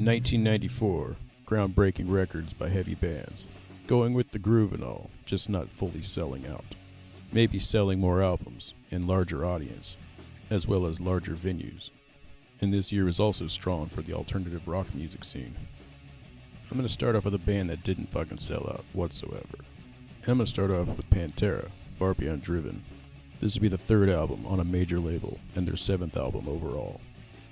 1994, groundbreaking records by heavy bands. Going with the groove and all, just not fully selling out. Maybe selling more albums and larger audience, as well as larger venues. And this year was also strong for the alternative rock music scene. I'm going to start off with a band that didn't fucking sell out whatsoever. I'm going to start off with Pantera, Far Beyond Driven. This would be the third album on a major label and their seventh album overall.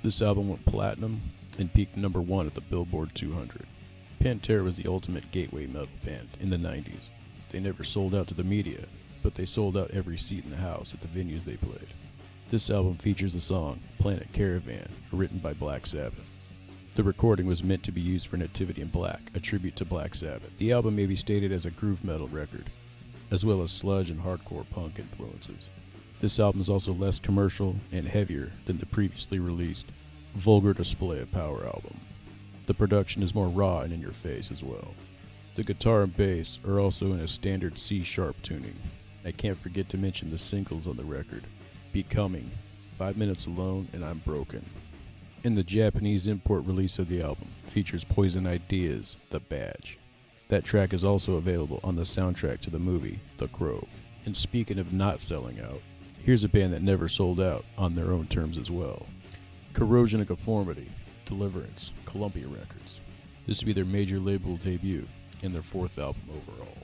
This album went platinum and peaked number 1 at the Billboard 200. Pantera was the ultimate gateway metal band in the 90s. They never sold out to the media, but they sold out every seat in the house at the venues they played. This album features the song Planet Caravan, written by Black Sabbath. The recording was meant to be used for Nativity in Black, a tribute to Black Sabbath. The album may be stated as a groove metal record, as well as sludge and hardcore punk influences. This album is also less commercial and heavier than the previously released Vulgar Display of Power album. The production is more raw and in your face as well. The guitar and bass are also in a standard C-sharp tuning. I can't forget to mention the singles on the record: Becoming, 5 Minutes Alone, and I'm Broken. And the Japanese import release of the album features Poison Ideas, The Badge. That track is also available on the soundtrack to the movie, The Crow. And speaking of not selling out, here's a band that never sold out on their own terms as well. Corrosion of Conformity, Deliverance, Columbia Records. This would be their major label debut and their 4th album overall.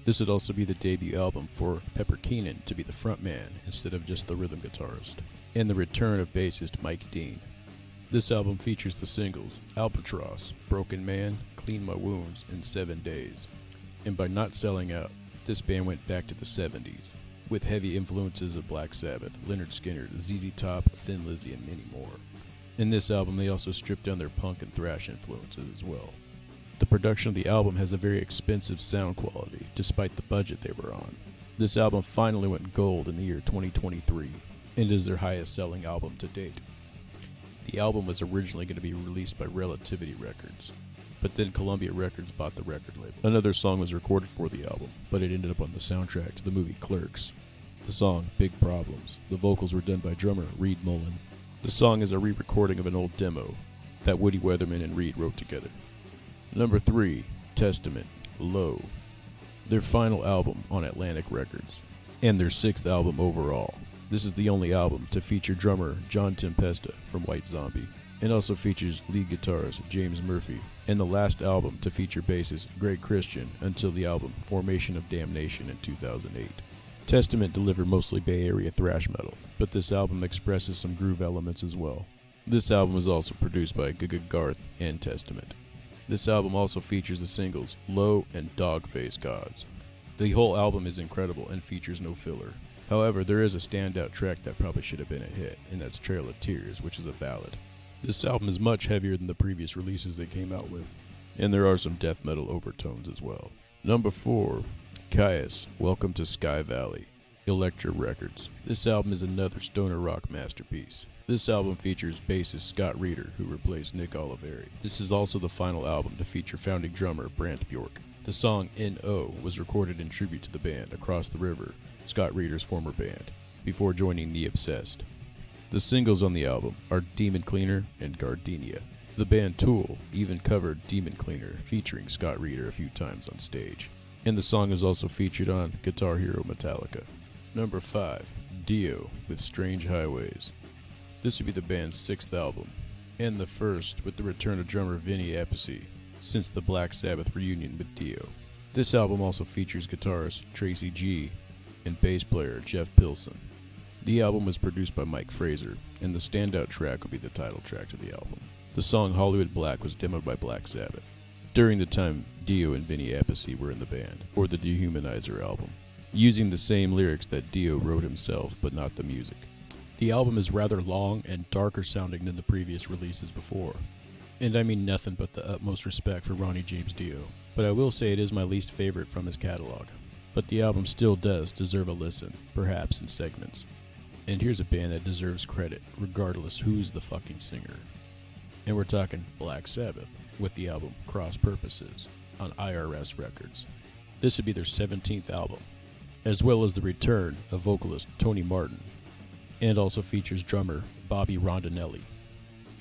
This would also be the debut album for Pepper Keenan to be the frontman instead of just the rhythm guitarist, and the return of bassist Mike Dean. This album features the singles Albatross, Broken Man, Clean My Wounds, and 7 Days. And by not selling out, this band went back to the 70s, with heavy influences of Black Sabbath, Lynyrd Skynyrd, ZZ Top, Thin Lizzy, and many more. In this album, they also stripped down their punk and thrash influences as well. The production of the album has a very expensive sound quality, despite the budget they were on. This album finally went gold in the year 2023, and is their highest selling album to date. The album was originally going to be released by Relativity Records, but then Columbia Records bought the record label. Another song was recorded for the album, but it ended up on the soundtrack to the movie Clerks. The song, Big Problems. The vocals were done by drummer Reed Mullen. The song is a re-recording of an old demo that Woody Weatherman and Reed wrote together. Number 3, Testament, Low. Their final album on Atlantic Records, and their 6th album overall. This is the only album to feature drummer John Tempesta from White Zombie, and also features lead guitarist James Murphy, and the last album to feature bassist Greg Christian until the album Formation of Damnation in 2008. Testament delivered mostly Bay Area thrash metal, but this album expresses some groove elements as well. This album was also produced by Garth and Testament. This album also features the singles Low and Dogface Gods. The whole album is incredible and features no filler. However, there is a standout track that probably should have been a hit, and that's Trail of Tears, which is a ballad. This album is much heavier than the previous releases they came out with, and there are some death metal overtones as well. Number 4, Kyuss, Welcome to Sky Valley, Elektra Records. This album is another stoner rock masterpiece. This album features bassist Scott Reeder, who replaced Nick Oliveri. This is also the final album to feature founding drummer Brant Bjork. The song N.O. was recorded in tribute to the band Across the River, Scott Reeder's former band, before joining The Obsessed. The singles on the album are Demon Cleaner and Gardenia. The band Tool even covered Demon Cleaner, featuring Scott Reeder a few times on stage. And the song is also featured on Guitar Hero Metallica. Number 5, Dio with Strange Highways. This would be the band's 6th album, and the first with the return of drummer Vinny Appice since the Black Sabbath reunion with Dio. This album also features guitarist Tracy G and bass player Jeff Pilson. The album was produced by Mike Fraser, and the standout track will be the title track to the album. The song Hollywood Black was demoed by Black Sabbath during the time Dio and Vinny Appice were in the band, for the Dehumanizer album, using the same lyrics that Dio wrote himself, but not the music. The album is rather long and darker sounding than the previous releases before, and I mean nothing but the utmost respect for Ronnie James Dio, but I will say it is my least favorite from his catalog. But the album still does deserve a listen, perhaps in segments. And here's a band that deserves credit, regardless who's the fucking singer. And we're talking Black Sabbath, with the album Cross Purposes on IRS Records. This would be their 17th album, as well as the return of vocalist Tony Martin, and also features drummer Bobby Rondinelli.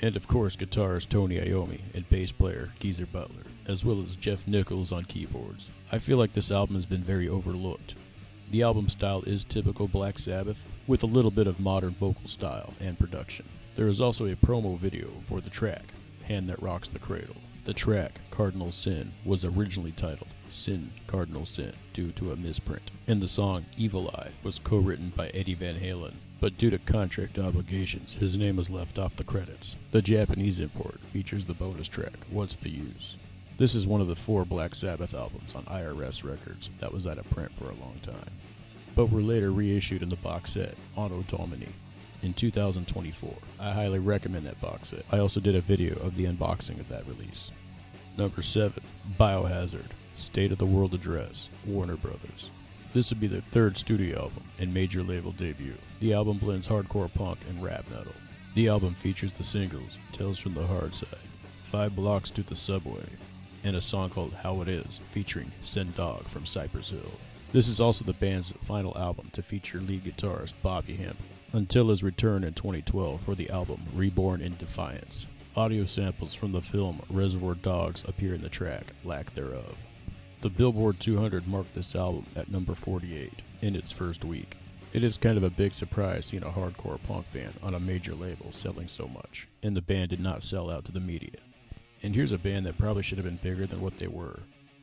And of course guitarist Tony Iommi and bass player Geezer Butler, as well as Jeff Nichols on keyboards. I feel like this album has been very overlooked. The album style is typical Black Sabbath, with a little bit of modern vocal style and production. There is also a promo video for the track, Hand That Rocks the Cradle. The track, Cardinal Sin, was originally titled Sin, Cardinal Sin, due to a misprint, and the song Evil Eye was co-written by Eddie Van Halen, but due to contract obligations, his name was left off the credits. The Japanese import features the bonus track, What's the Use? This is one of the 4 Black Sabbath albums on IRS Records that was out of print for a long time, but were later reissued in the box set, Anno Domini, in 2024. I highly recommend that box set. I also did a video of the unboxing of that release. Number 7, Biohazard, State of the World Address, Warner Brothers. This would be their 3rd studio album and major label debut. The album blends hardcore punk and rap metal. The album features the singles Tales from the Hard Side, 5 Blocks to the Subway, and a song called How It Is featuring Send Dog from Cypress Hill. This is also the band's final album to feature lead guitarist Bobby Hemp, until his return in 2012 for the album Reborn in Defiance. Audio samples from the film Reservoir Dogs appear in the track Lack Thereof. The Billboard 200 marked this album at number 48 in its first week. It is kind of a big surprise seeing a hardcore punk band on a major label selling so much, and the band did not sell out to the media. And here's a band that probably should have been bigger than what they were.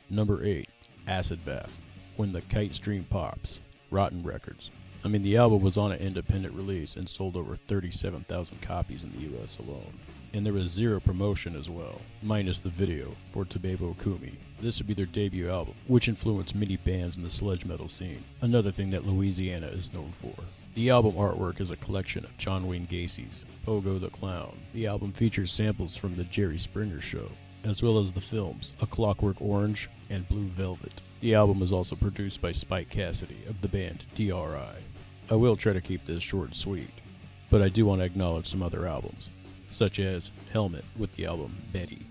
Number 8, Acid Bath, When the Kite Stream Pops, Rotten Records. I mean, the album was on an independent release and sold over 37,000 copies in the US alone. And there was 0 promotion as well, minus the video for Tobebo Kumi. This would be their debut album, which influenced many bands in the sludge metal scene, another thing that Louisiana is known for. The album artwork is a collection of John Wayne Gacy's Pogo the Clown. The album features samples from the Jerry Springer Show, as well as the films A Clockwork Orange and Blue Velvet. The album is also produced by Spike Cassidy of the band DRI. I will try to keep this short and sweet, but I do want to acknowledge some other albums, such as Helmet with the album Betty,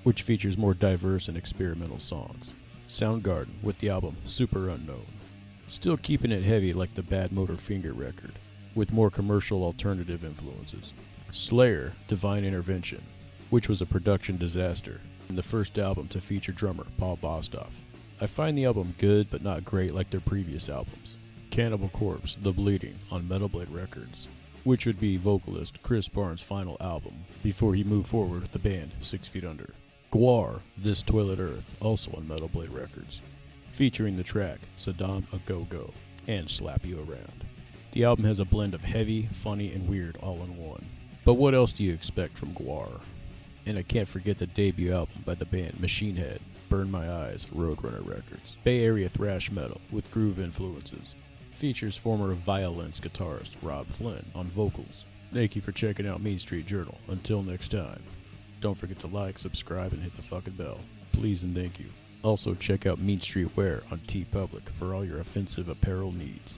which features more diverse and experimental songs. Soundgarden with the album Super Unknown, still keeping it heavy like the Bad Motor Finger record, with more commercial alternative influences. Slayer, Divine Intervention, which was a production disaster, and the first album to feature drummer Paul Bostaph. I find the album good but not great like their previous albums. Cannibal Corpse, The Bleeding on Metal Blade Records, which would be vocalist Chris Barnes' final album before he moved forward with the band 6 Feet Under. Gwar, This Toilet Earth, also on Metal Blade Records, featuring the track Saddam A Go Go and Slap You Around. The album has a blend of heavy, funny, and weird all in one. But what else do you expect from Gwar? And I can't forget the debut album by the band Machine Head, Burn My Eyes, Roadrunner Records. Bay Area thrash metal with groove influences. Features former Violence guitarist Rob Flynn on vocals. Thank you for checking out Mean Street Journal. Until next time, don't forget to like, subscribe, and hit the fucking bell. Please and thank you. Also check out Mean Street Wear on TeePublic for all your offensive apparel needs.